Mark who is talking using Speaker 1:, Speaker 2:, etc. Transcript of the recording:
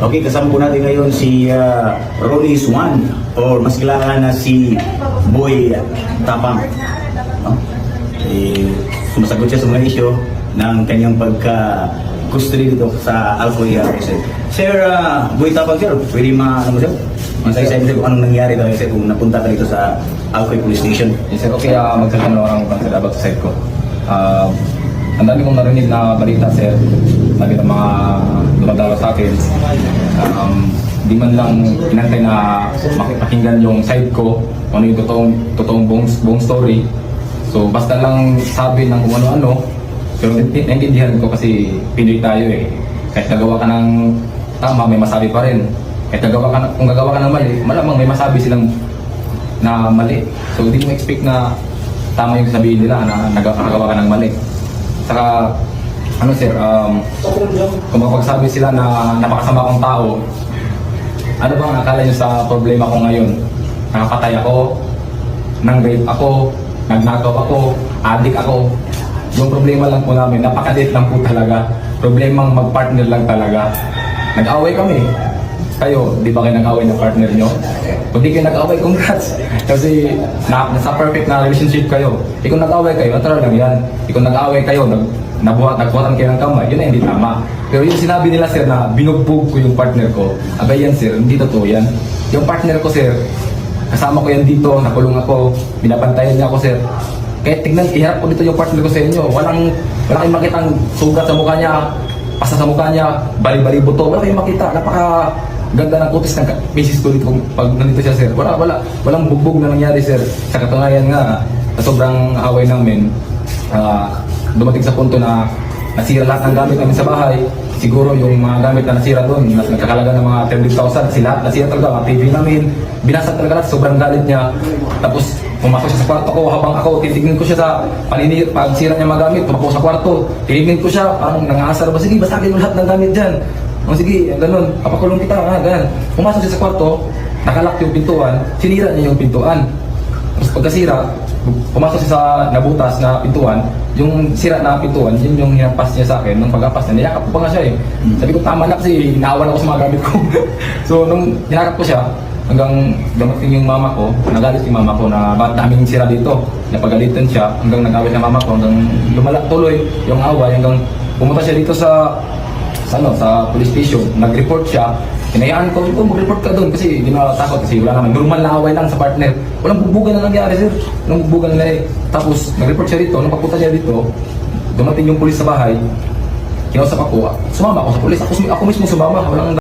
Speaker 1: Okay, kasama po natin ngayon si Ronnie Swan or mas kilala na si Boy Tapang. No? Sumasagot siya sa mga isyo ng kanyang pagka-custody dito sa Alcoy. Sir, Boy Tapang, sir, pwede ano mo sir? Masaya sir kung anong nangyari daw sir kung napunta ka dito sa Alcoy Police Station.
Speaker 2: Yes, sir. Okay, magsasanong lang ako sir about sa side ko. Ang dami kong narinig na balita, sir. Sabi ng mga dumadalo sa akin. Di man lang pinantay na makipakinggan yung side ko, kung ano yung totoong buong story. So, basta lang sabi ng kung ano-ano, pero naintindihan ko kasi Pinoy tayo eh. Kahit nagawa ka ng tama, may masabi pa rin. Kahit kung gagawa ka ng mali, malamang may masabi silang na mali. So, hindi mo expect na tama yung sabihin nila na nagagawa ka ng mali. Saka, ano sir, kung mapagsabi sila na napakasama kong tao, ano bang akala nyo sa problema ko ngayon? Nakapatay ako, nang-rape ako, nagnakaw ako, addict ako. Yung problema lang po namin, napakaliit lang po talaga. Problemang mag-partner lang talaga. Nag-away kami. Kayo, di ba kayo nag-away ng partner nyo? Kung di kayo nag-away, congrats! Kasi nasa perfect na relationship kayo. Kung nag-away kayo, natural lang yan. Kung nag-away kayo, nagbuhatan kayo ng kamay, yun na hindi tama. Pero yung sinabi nila sir na binugbog ko yung partner ko, abay yan sir, hindi totoo yan. Yung partner ko sir, kasama ko yan dito, nakulong ako, binabantayan niya ako sir. Kaya tignan, iharap ko dito yung partner ko sa inyo. Walang kayong makitang sugat sa mukha niya, pasa sa mukha niya, bali-bali buto. Wala kayong makita, napaka-ganda ng kutis ng misis ko dito pag nandito siya sir. Walang bugbog na nangyari sir. Sa katunayan nga, sa sobrang away namin, dumating sa punto na nasira lahat ng gamit namin sa bahay. Siguro yung mga gamit na nasira doon, nagkakalaga ng mga 30,000, kasi lahat nasira talaga, mga TV namin, binasag talaga lahat, sobrang galit niya. Tapos pumasok siya sa kwarto ko, habang ako titignan ko siya sa paninir, pag sira niya mga gamit, pumasok sa kwarto, titignan ko siya, parang nangasar ba, sige, basagin mo lahat ng gamit dyan. O sige, ganun, papakulong kita, ganun. Pumasok siya sa kwarto, nakalak yung pintuan, sinira niya yung pintuan. Tapos pagkasira, pumasok siya sa nabutas na pintuan, yung sira na pintuan, yun yung hinampas niya sa akin. Nung pag-apas niya, niyakap ko pa nga siya eh. Sabi ko, tama na kasi naawan ako sa mga gamit ko. So, nung hinakap ko siya, hanggang dumating yung mama ko, nagalit yung mama ko na bakit daming sira dito. Napagalitan siya, hanggang nag-awit na mama ko, hanggang lumala tuloy yung away, hanggang pumunta siya dito sa police station. Nag-report siya. Hinayaan ko, mag-report ka doon kasi hindi na takot kasi wala naman. Normal na away lang sa partner. Walang bugbugan na nangyari sir. Walang bugbugan na nangyari. Tapos, nag-report siya dito. Nung pagpunta siya dito, dumating yung pulis sa bahay. Kinausap ako, sumama ako sa pulis. Ako mismo sumama. Walang